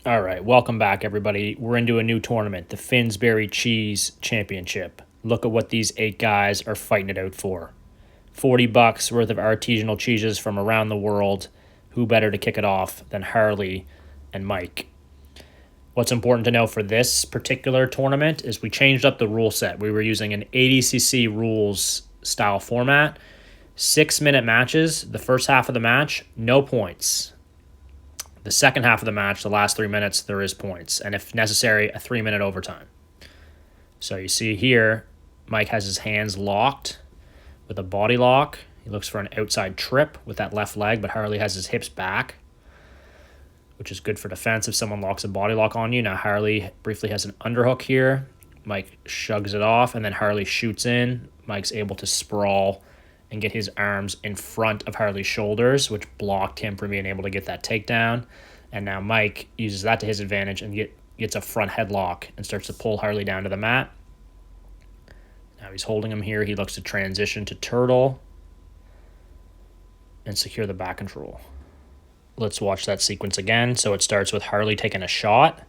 All right, welcome back, everybody. We're into a new tournament, the Finsbury Cheese Championship. Look at what these 8 guys are fighting it out for. $40 worth of artisanal cheeses from around the world. Who better to kick it off than Harley and Mike? What's important to know for this particular tournament is we changed up the rule set. We were using an ADDC Rules style format. 6-minute matches. The first half of the match, no points. The second half of the match, the last 3 minutes, there is points. And if necessary, a 3-minute overtime. So you see here, Mike has his hands locked with a body lock. He looks for an outside trip with that left leg, but Harley has his hips back, which is good for defense if someone locks a body lock on you. Now Harley briefly has an underhook here. Mike shrugs it off, and then Harley shoots in. Mike's able to sprawl and get his arms in front of Harley's shoulders, which blocked him from being able to get that takedown. And now Mike uses that to his advantage and gets a front headlock and starts to pull Harley down to the mat. Now he's holding him here. He looks to transition to turtle and secure the back control. Let's watch that sequence again. So it starts with Harley taking a shot,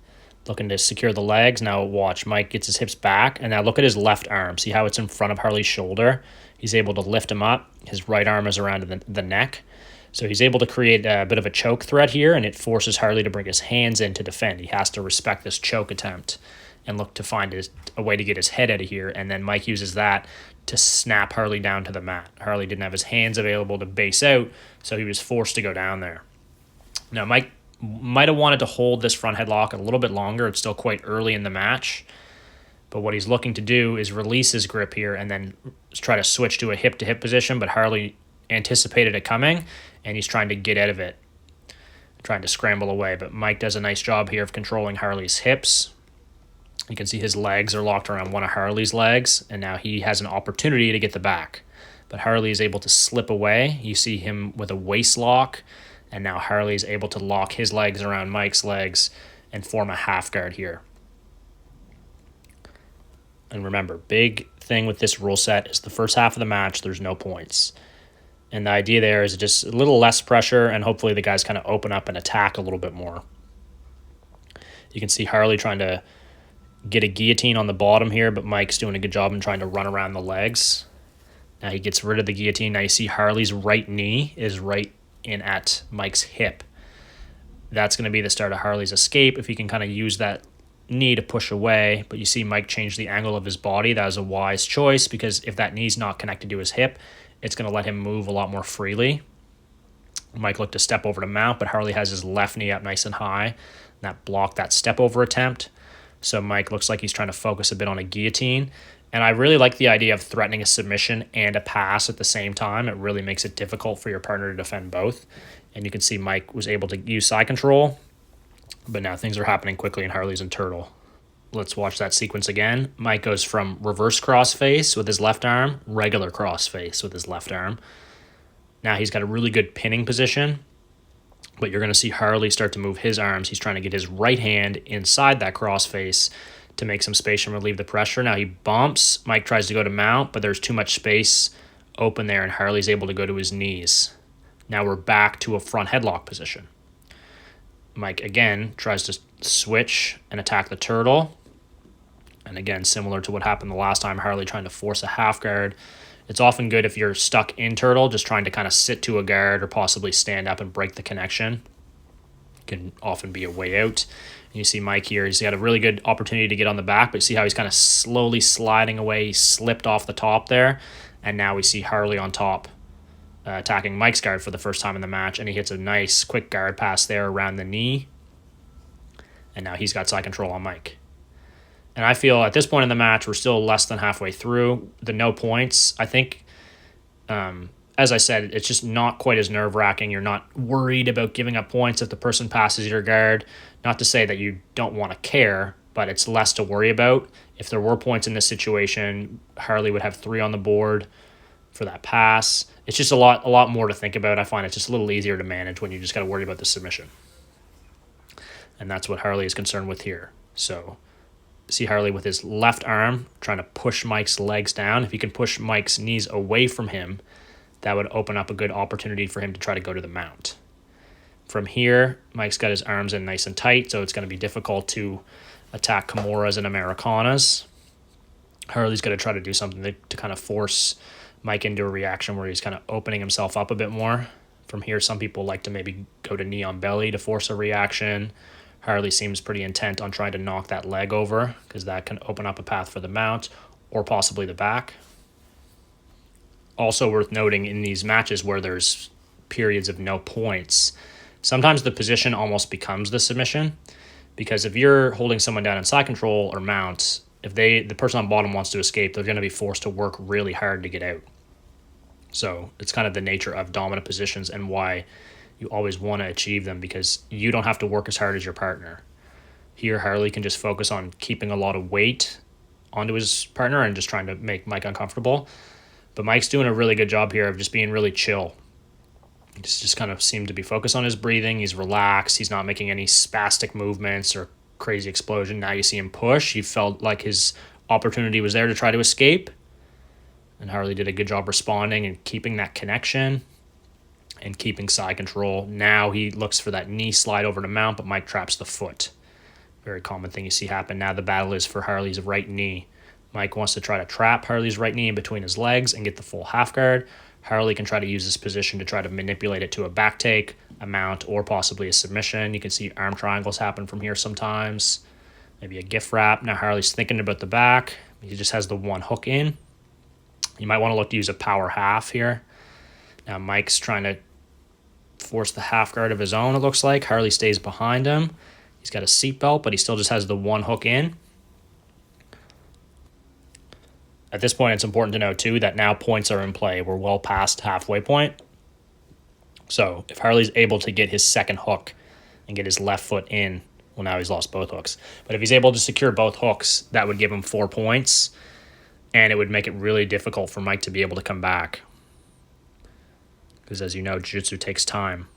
looking to secure the legs. Now watch, Mike gets his hips back, and now look at his left arm. See how it's in front of Harley's shoulder? He's able to lift him up. His right arm is around the neck. So he's able to create a bit of a choke threat here, and it forces Harley to bring his hands in to defend. He has to respect this choke attempt and look to find a way to get his head out of here, and then Mike uses that to snap Harley down to the mat. Harley didn't have his hands available to base out, so he was forced to go down there. Now, Mike might have wanted to hold this front headlock a little bit longer. It's still quite early in the match. But what he's looking to do is release his grip here and then try to switch to a hip-to-hip position, but Harley anticipated it coming, and he's trying to get out of it, trying to scramble away. But Mike does a nice job here of controlling Harley's hips. You can see his legs are locked around one of Harley's legs, and now he has an opportunity to get the back. But Harley is able to slip away. You see him with a waist lock, and now Harley is able to lock his legs around Mike's legs and form a half guard here. And remember, big thing with this rule set is the first half of the match, there's no points. And the idea there is just a little less pressure, and hopefully the guys kind of open up and attack a little bit more. You can see Harley trying to get a guillotine on the bottom here, but Mike's doing a good job in trying to run around the legs. Now he gets rid of the guillotine. Now you see Harley's right knee is right in at Mike's hip. That's going to be the start of Harley's escape if he can kind of use that knee to push away, but you see Mike change the angle of his body. That was a wise choice, because if that knee's not connected to his hip, it's going to let him move a lot more freely. Mike looked to step over to mount, but Harley has his left knee up nice and high. That blocked that step over attempt. So Mike looks like he's trying to focus a bit on a guillotine. And I really like the idea of threatening a submission and a pass at the same time. It really makes it difficult for your partner to defend both. And you can see Mike was able to use side control, but now things are happening quickly and Harley's in turtle. Let's watch that sequence again. Mike goes from reverse cross face with his left arm, regular cross face with his left arm. Now he's got a really good pinning position, but you're going to see Harley start to move his arms. He's trying to get his right hand inside that cross face to make some space and relieve the pressure. Now he bumps. Mike tries to go to mount, but there's too much space open there, and Harley's able to go to his knees. Now we're back to a front headlock position. Mike again tries to switch and attack the turtle. And again, similar to what happened the last time, Harley trying to force a half guard. It's often good if you're stuck in turtle, just trying to kind of sit to a guard or possibly stand up and break the connection. Can often be a way out. And you see Mike here, he's got a really good opportunity to get on the back, but see how he's kind of slowly sliding away. He slipped off the top there, and now we see Harley on top, attacking Mike's guard for the first time in the match, and he hits a nice quick guard pass there around the knee, and now he's got side control on Mike. And I feel at this point in the match, we're still less than halfway through. The no points, I think, as I said, it's just not quite as nerve-wracking. You're not worried about giving up points if the person passes your guard. Not to say that you don't want to care, but it's less to worry about. If there were points in this situation, Harley would have 3 on the board for that pass. It's just a lot more to think about. I find it's just a little easier to manage when you just got to worry about the submission. And that's what Harley is concerned with here. So see Harley with his left arm trying to push Mike's legs down. If he can push Mike's knees away from him, that would open up a good opportunity for him to try to go to the mount. From here, Mike's got his arms in nice and tight, so it's going to be difficult to attack Kimuras and Americanas. Harley's going to try to do something to kind of force Mike into a reaction where he's kind of opening himself up a bit more. From here, some people like to maybe go to knee on belly to force a reaction. Harley seems pretty intent on trying to knock that leg over because that can open up a path for the mount or possibly the back. Also worth noting in these matches where there's periods of no points, sometimes the position almost becomes the submission, because if you're holding someone down in side control or mount, if the person on bottom wants to escape, they're going to be forced to work really hard to get out. So it's kind of the nature of dominant positions and why you always want to achieve them, because you don't have to work as hard as your partner. Here, Harley can just focus on keeping a lot of weight onto his partner and just trying to make Mike uncomfortable. But Mike's doing a really good job here of just being really chill. He just kind of seemed to be focused on his breathing. He's relaxed. He's not making any spastic movements or crazy explosion. Now you see him push. He felt like his opportunity was there to try to escape. And Harley did a good job responding and keeping that connection and keeping side control. Now he looks for that knee slide over to mount, but Mike traps the foot. Very common thing you see happen. Now the battle is for Harley's right knee. Mike wants to try to trap Harley's right knee in between his legs and get the full half guard. Harley can try to use this position to try to manipulate it to a back take, a mount, or possibly a submission. You can see arm triangles happen from here sometimes. Maybe a gift wrap. Now Harley's thinking about the back. He just has the one hook in. You might want to look to use a power half here. Now Mike's trying to force the half guard of his own, it looks like. Harley stays behind him. He's got a seatbelt, but he still just has the one hook in. At this point, it's important to note, too, that now points are in play. We're well past halfway point. So if Harley's able to get his second hook and get his left foot in, well, now he's lost both hooks. But if he's able to secure both hooks, that would give him 4 points, and it would make it really difficult for Mike to be able to come back. Because as you know, jiu-jitsu takes time.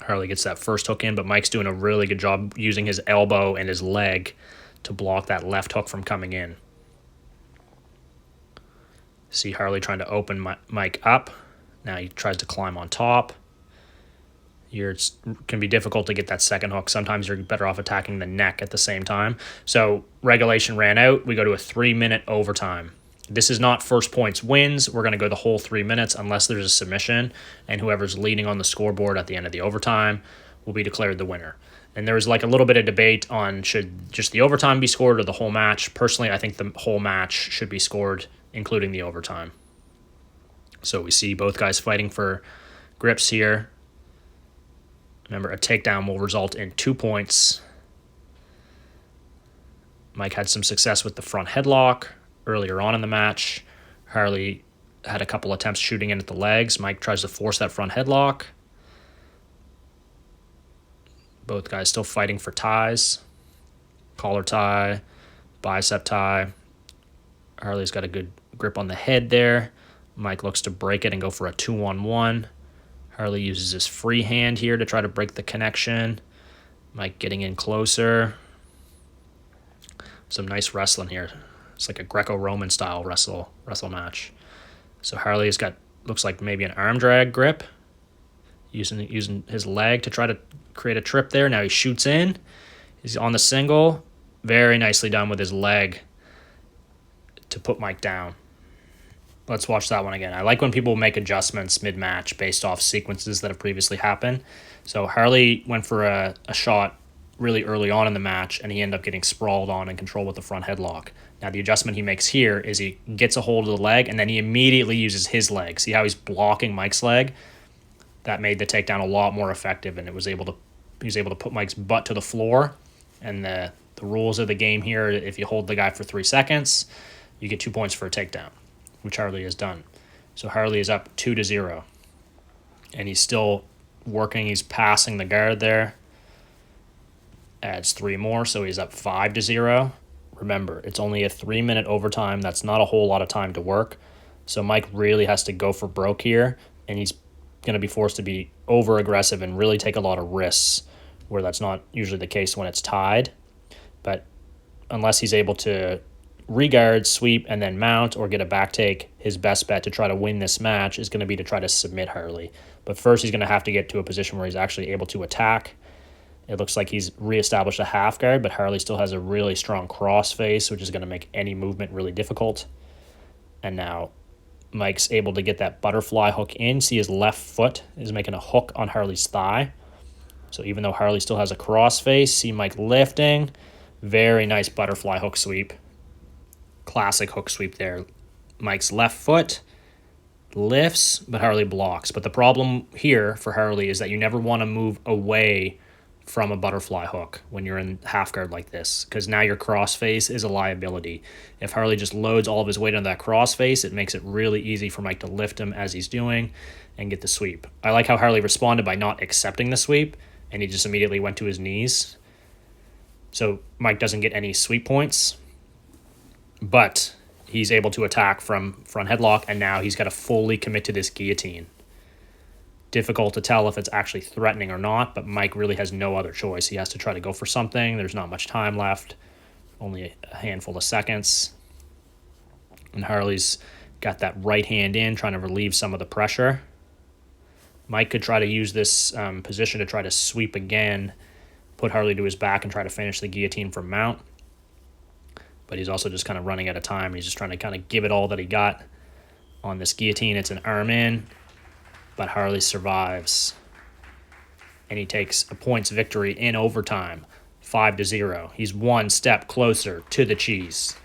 Harley gets that first hook in, but Mike's doing a really good job using his elbow and his leg to block that left hook from coming in. See Harley trying to open Mike up. Now he tries to climb on top. Here it can be difficult to get that second hook. Sometimes you're better off attacking the neck at the same time. So regulation ran out. We go to a 3-minute overtime. This is not first points wins. We're going to go the whole 3 minutes unless there's a submission, and whoever's leading on the scoreboard at the end of the overtime will be declared the winner. And there was like a little bit of debate on should just the overtime be scored or the whole match. Personally, I think the whole match should be scored, including the overtime. So we see both guys fighting for grips here. Remember, a takedown will result in 2 points. Mike had some success with the front headlock earlier on in the match. Harley had a couple attempts shooting in at the legs. Mike tries to force that front headlock. Both guys still fighting for ties. Collar tie, bicep tie. Harley's got a good grip on the head there. Mike looks to break it and go for a 2-on-1. Harley uses his free hand here to try to break the connection. Mike getting in closer. Some nice wrestling here. It's like a Greco-Roman style wrestle match. So Harley has got, looks like maybe an arm drag grip. Using his leg to try to create a trip there. Now he shoots in. He's on the single. Very nicely done with his leg to put Mike down. Let's watch that one again. I like when people make adjustments mid-match based off sequences that have previously happened. So Harley went for a shot really early on in the match, and he ended up getting sprawled on and control with the front headlock. Now the adjustment he makes here is he gets a hold of the leg, and then he immediately uses his leg. See how he's blocking Mike's leg? That made the takedown a lot more effective, and he was able to put Mike's butt to the floor. And the rules of the game here, if you hold the guy for 3 seconds, you get 2 points for a takedown, which Harley has done. So Harley is up 2-0. And he's still working. He's passing the guard there. Adds 3 more, so he's up 5-0. Remember, it's only a 3-minute overtime. That's not a whole lot of time to work. So Mike really has to go for broke here, and he's going to be forced to be over-aggressive and really take a lot of risks, where that's not usually the case when it's tied. But unless he's able to reguard, sweep, and then mount or get a back take, his best bet to try to win this match is going to be to try to submit Harley. But first, he's going to have to get to a position where he's actually able to attack. It looks like he's reestablished a half guard, but Harley still has a really strong cross face, which is going to make any movement really difficult. And now Mike's able to get that butterfly hook in. See, his left foot is making a hook on Harley's thigh. So even though Harley still has a cross face, see Mike lifting. Very nice butterfly hook sweep. Classic hook sweep there. Mike's left foot lifts, but Harley blocks. But the problem here for Harley is that you never want to move away from a butterfly hook when you're in half guard like this, because now your cross face is a liability. If Harley just loads all of his weight on that cross face, it makes it really easy for Mike to lift him as he's doing and get the sweep. I like how Harley responded by not accepting the sweep, and he just immediately went to his knees. So Mike doesn't get any sweep points, but he's able to attack from front headlock, and now he's got to fully commit to this guillotine. Difficult to tell if it's actually threatening or not, but Mike really has no other choice. He has to try to go for something. There's not much time left, only a handful of seconds. And Harley's got that right hand in, trying to relieve some of the pressure. Mike could try to use this position to try to sweep again, put Harley to his back and try to finish the guillotine from mount. But he's also just kind of running out of time. He's just trying to kind of give it all that he got on this guillotine. It's an arm in, but Harley survives. And he takes a points victory in overtime, 5-0. He's one step closer to the cheese.